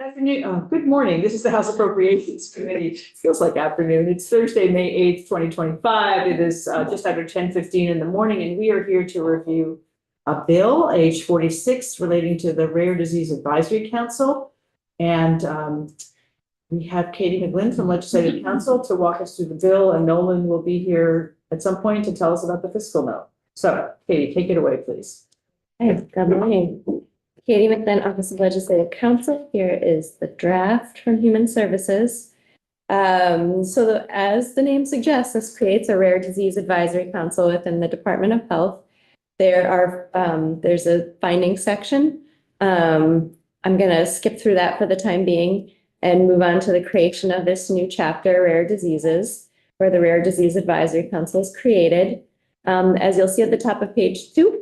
Afternoon, good morning. This is the House Appropriations Committee. Feels like afternoon. It's Thursday, May 8th, 2025. It is just after 10:15 in the morning, and we are here to review a bill, H 46, relating to the Rare Disease Advisory Council. And we have Katie McGlynn from Legislative Council to walk us through the bill, and Nolan will be here at some point to tell us about the fiscal note. So, Katie, take it away, please. Hey, good morning. Katie McGlynn, Office of Legislative Counsel. Here is the draft from Human Services. As the name suggests, this creates a Rare Disease Advisory Council within the Department of Health. There's a finding section. I'm going to skip through that for the time being and move on to the creation of this new chapter, Rare Diseases, where the Rare Disease Advisory Council is created. As you'll see at the top of page 2,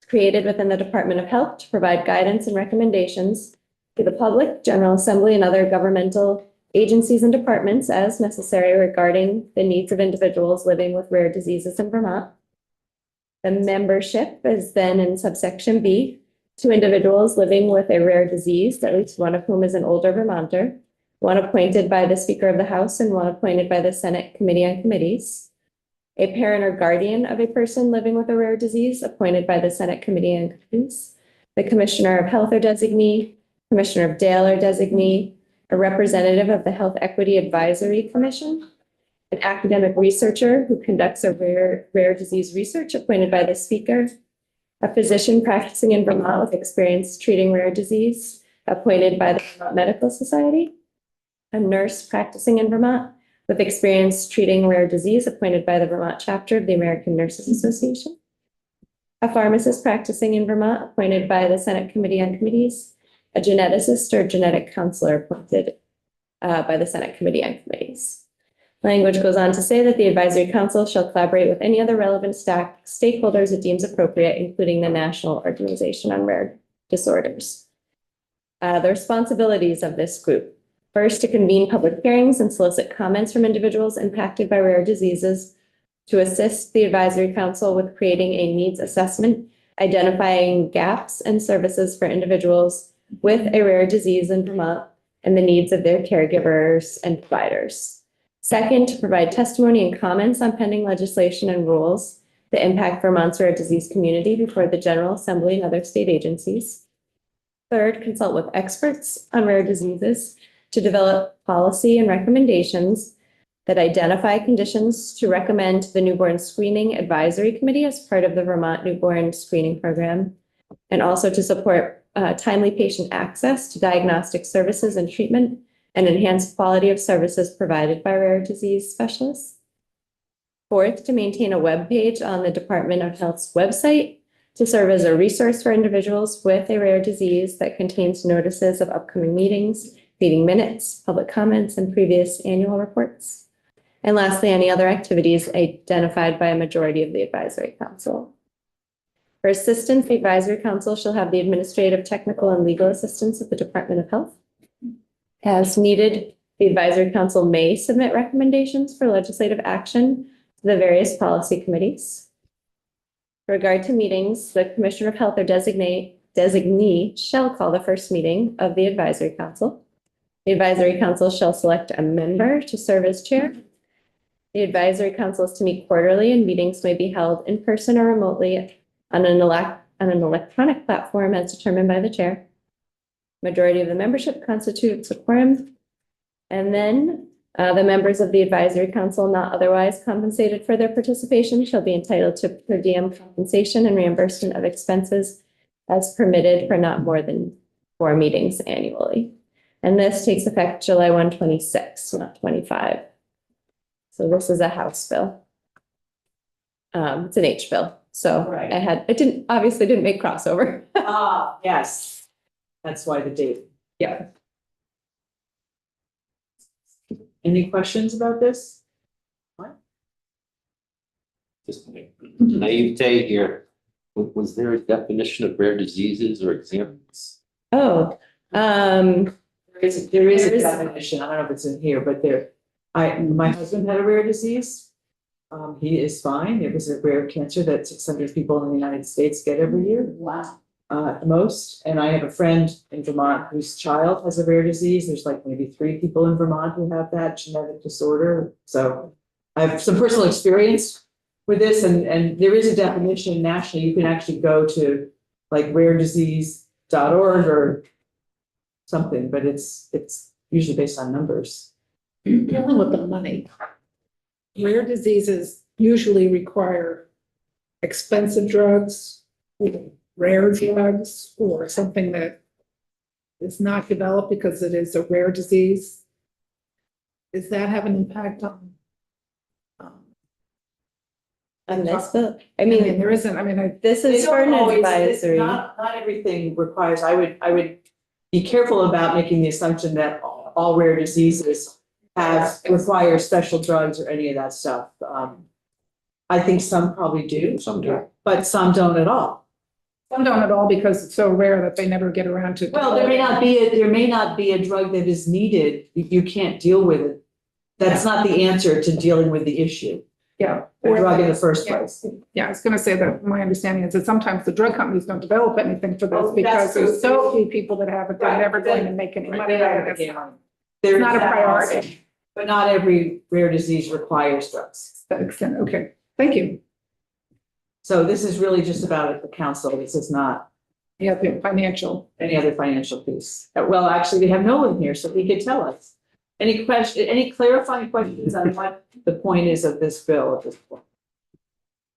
created within the Department of Health to provide guidance and recommendations to the public, General Assembly, and other governmental agencies and departments as necessary regarding the needs of individuals living with rare diseases in Vermont. The membership is then in subsection B, 2 individuals living with a rare disease, at least one of whom is an older Vermonter, 1 appointed by the Speaker of the House and 1 appointed by the Senate Committee on Committees. A parent or guardian of a person living with a rare disease appointed by the Senate Committee on Committees, the Commissioner of Health or designee, Commissioner of Dale or designee, a representative of the Health Equity Advisory Commission, an academic researcher who conducts a rare disease research appointed by the Speaker, a physician practicing in Vermont with experience treating rare disease appointed by the Vermont Medical Society, a nurse practicing in Vermont with experience treating rare disease appointed by the Vermont chapter of the American Nurses Association, a pharmacist practicing in Vermont appointed by the Senate Committee on Committees, a geneticist or genetic counselor appointed by the Senate Committee on Committees. Language goes on to say that the Advisory Council shall collaborate with any other relevant stakeholders it deems appropriate, including the National Organization on Rare Disorders. The responsibilities of this group. First, to convene public hearings and solicit comments from individuals impacted by rare diseases, to assist the Advisory Council with creating a needs assessment, identifying gaps and services for individuals with a rare disease in Vermont and the needs of their caregivers and providers. Second, to provide testimony and comments on pending legislation and rules that impact Vermont's rare disease community before the General Assembly and other state agencies. Third, consult with experts on rare diseases to develop policy and recommendations that identify conditions to recommend to the Newborn Screening Advisory Committee as part of the Vermont Newborn Screening Program, and also to support timely patient access to diagnostic services and treatment and enhance quality of services provided by rare disease specialists. Fourth, to maintain a web page on the Department of Health's website to serve as a resource for individuals with a rare disease that contains notices of upcoming meetings, meeting minutes, public comments, and previous annual reports. And lastly, any other activities identified by a majority of the Advisory Council. For assistance, the Advisory Council shall have the administrative, technical, and legal assistance of the Department of Health. As needed, the Advisory Council may submit recommendations for legislative action to the various policy committees. With regard to meetings, the Commissioner of Health or designee shall call the first meeting of the Advisory Council. The Advisory Council shall select a member to serve as chair. The Advisory Council is to meet quarterly, and meetings may be held in person or remotely on an electronic platform as determined by the chair. Majority of the membership constitutes a quorum. And then the members of the Advisory Council not otherwise compensated for their participation shall be entitled to per diem compensation and reimbursement of expenses as permitted for not more than 4 meetings annually. And this takes effect July 1, 26, not 25. So this is a House bill. It's an H bill. So Right. it obviously didn't make crossover. Yes. That's why the date. Yeah. Any questions about this? Just naivete here. Was there a definition of rare diseases or examples? Oh, There is a definition. I don't know if it's in here, but my husband had a rare disease. He is fine. It was a rare cancer that 600 people in the United States get every year. Wow. at most. And I have a friend in Vermont whose child has a rare disease. There's like maybe 3 people in Vermont who have that genetic disorder. So I have some personal experience with this, and there is a definition nationally. You can actually go to like raredisease.org or something, but it's usually based on numbers. Dealing with the money. Rare diseases usually require expensive drugs, rare drugs, or something that is not developed because it is a rare disease. Does that have an impact on? On this bill, I I mean, mean, there isn't, I mean, this They is for don't an always- advisory. Not everything requires, I would be careful about making the assumption that all rare diseases require special drugs or any of that stuff. I think some probably do, Some do. but some don't at all. some don't at all because it's so rare that they never get around to. Well, there may not be a drug that is needed. You can't deal with it. That's not the answer to dealing with the issue, Yeah. the drug in the first place. Yeah, I was gonna say that my understanding is that sometimes the drug companies don't develop anything for Oh, this because that's true. there's so few people that have it, they're Right, never but then- going to make any Right, money they out don't of get it. money. It's not a There's that priority. also. But not every rare disease requires drugs. To that extent, okay, thank you. So this is really just about the council. This is not Yeah, the financial. any other financial piece. Well, actually, we have Nolan here, so he could tell us. Any clarifying questions on what the point is of this bill at this point?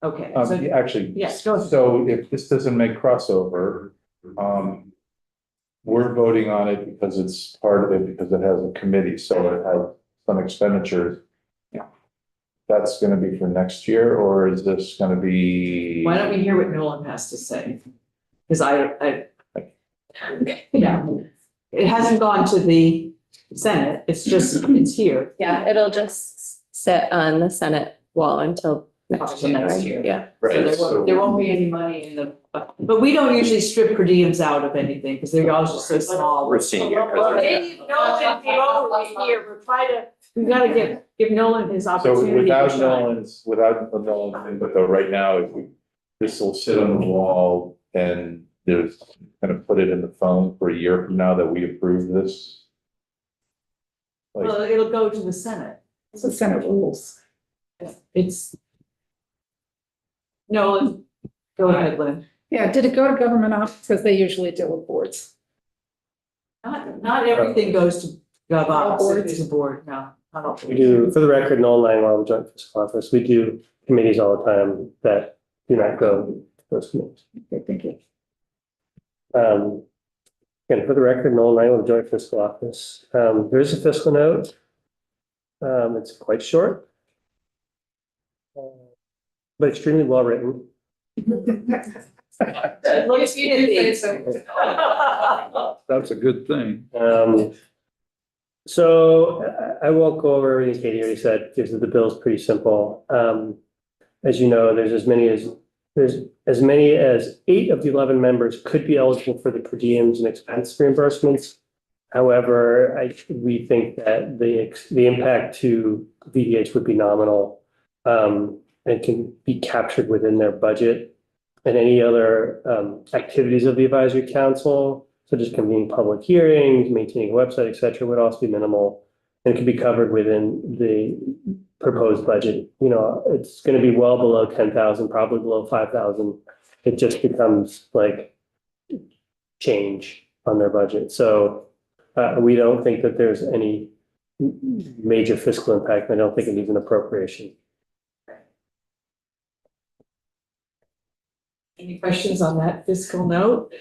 Okay, so, Actually, yes, go ahead. so if this doesn't make crossover, we're voting on it because it's part of it, because it has a committee, so it has some expenditures. Yeah. That's gonna be for next year, or is this gonna be? Why don't we hear what Nolan has to say? Because yeah, it hasn't gone to the Senate, it's here. Yeah, it'll just sit on the Senate wall until next Until year. next right? year. Yeah. So there won't be any money in the, but we don't usually strip per diems out of anything, because they're always just so small. We're seeing it. Maybe Nolan came over here, we gotta give Nolan his So opportunity. to without shine. Nolan's, but though, right now, if we, this will sit on the wall and there's gonna put it in the phone for a year from now that we approve this. Well, it'll go to the Senate. It's the Senate rules. It's. Nolan, go ahead, Lynn. Yeah, did it go to government office? Because they usually deal with boards. Not everything goes to gov ops, if there's a board, no, not all. We do, for the record, Noel Langwell, the Joint Fiscal Office, we do committees all the time that do not go to those committees. Okay, thank you. Again, for the record, Noel Langwell, the Joint Fiscal Office, there is a fiscal note. It's quite short. But extremely well written. Looks pithy. That's a good thing. So I won't go over everything Katie already said, because the bill is pretty simple. As you know, there's as many as 8 of the 11 members could be eligible for the per diems and expense reimbursements. However, we think that the impact to VDH would be nominal, and can be captured within their budget. And any other activities of the advisory council, such as convening public hearings, maintaining a website, et cetera, would also be minimal and can be covered within the proposed budget. You know, it's going to be well below 10,000, probably below 5,000. It just becomes like change on their budget. So we don't think that there's any major fiscal impact. I don't think it needs an appropriation. Any questions on that fiscal note?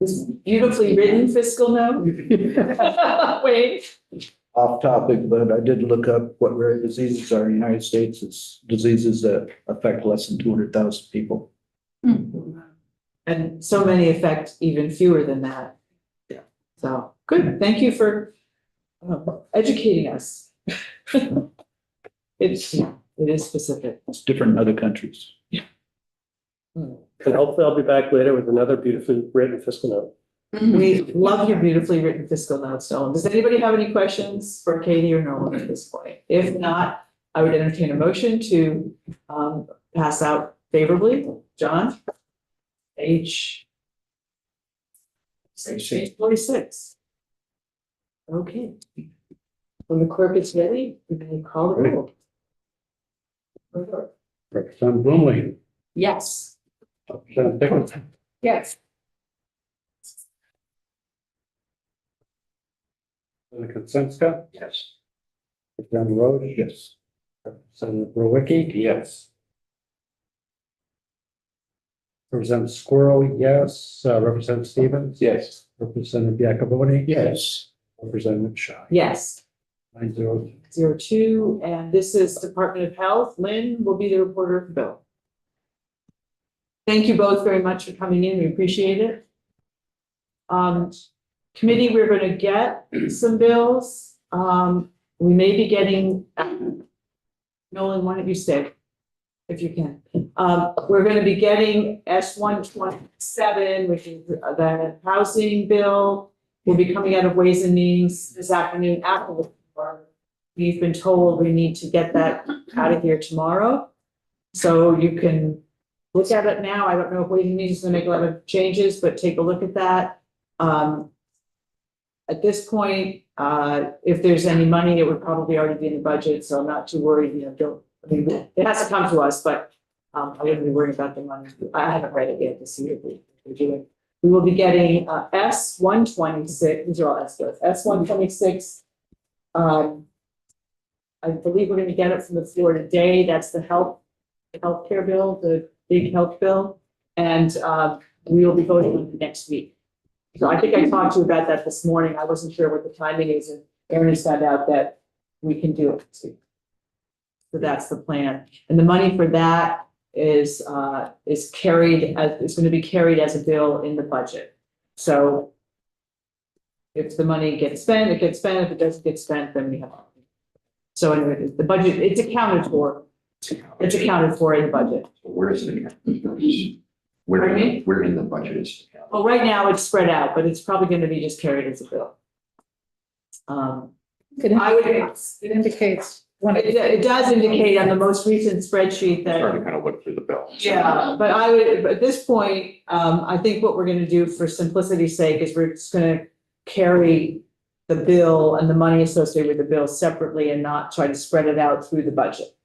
This beautifully written fiscal note? Wait. Off topic, but I did look up what rare diseases are in the United States. It's diseases that affect less than 200,000 people. And so many affect even fewer than that. Yeah. So, good, thank you for educating us. It is specific. It's different in other countries. And hopefully I'll be back later with another beautifully written fiscal note. We love your beautifully written fiscal notes, Nolan. Does anybody have any questions for Katie or Nolan at this point? If not, I would entertain a motion to pass out favorably. John? Page 46. Okay. When the clerk is ready, we may call the roll. Representative Brumley, Yes. Representative Dickinson, Yes. Representative Kaczynska, Yes. Representative Rhodes, Yes. Representative Rowicki, Yes. Representative Squirrel, yes, Representative Stevens. Yes. Representative Yakavoni. Yes. Representative Shaw. Yes. 9-0. 02, and this is Department of Health. Lynn will be the reporter for Bill. Thank you both very much for coming in. We appreciate it. Committee, we're going to get some bills. We may be getting, Nolan, why don't you stay? If you can. We're going to be getting S-127, which is the housing bill. Will be coming out of Ways and Means this afternoon after the floor. We've been told we need to get that out of here tomorrow. So you can look at it now. I don't know if Ways and Means is going to make a lot of changes, but take a look at that. At this point, if there's any money, it would probably already be in the budget, so I'm not too worried, it has to come to us, but I wouldn't be worried about the money. I haven't read it yet to see what we're doing. We will be getting S-126, these are all S bills, S-126. I believe we're gonna get it from the floor today. That's the healthcare bill, the big health bill. And we will be voting on it next week. So I think I talked to you about that this morning. I wasn't sure what the timing is, and Erin has found out that we can do it this week. So that's the plan. And the money for that is carried as, it's going to be carried as a bill in the budget. So if the money gets spent, it gets spent. If it doesn't get spent, then we have. So anyway, the budget, it's accounted for. It's accounted for in the budget. Where is it? Pardon me? Where in the budget is it? Well, right now it's spread out, but it's probably going to be just carried as a bill. I would, It indicates when it does indicate on the most recent spreadsheet that. Starting to kind of look through the bill. Yeah, but I would, at this point, I think what we're gonna do for simplicity's sake is we're just gonna carry the bill and the money associated with the bill separately and not try to spread it out through the budget.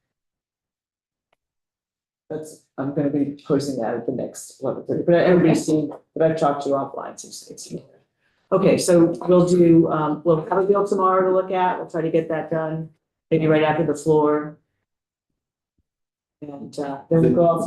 I'm gonna be posting that at the next 11:30, but everybody's seen, but I've talked to you offline, so it's. Okay, so we'll do, we'll have a bill tomorrow to look at. We'll try to get that done, maybe right after the floor. And then we'll go offline.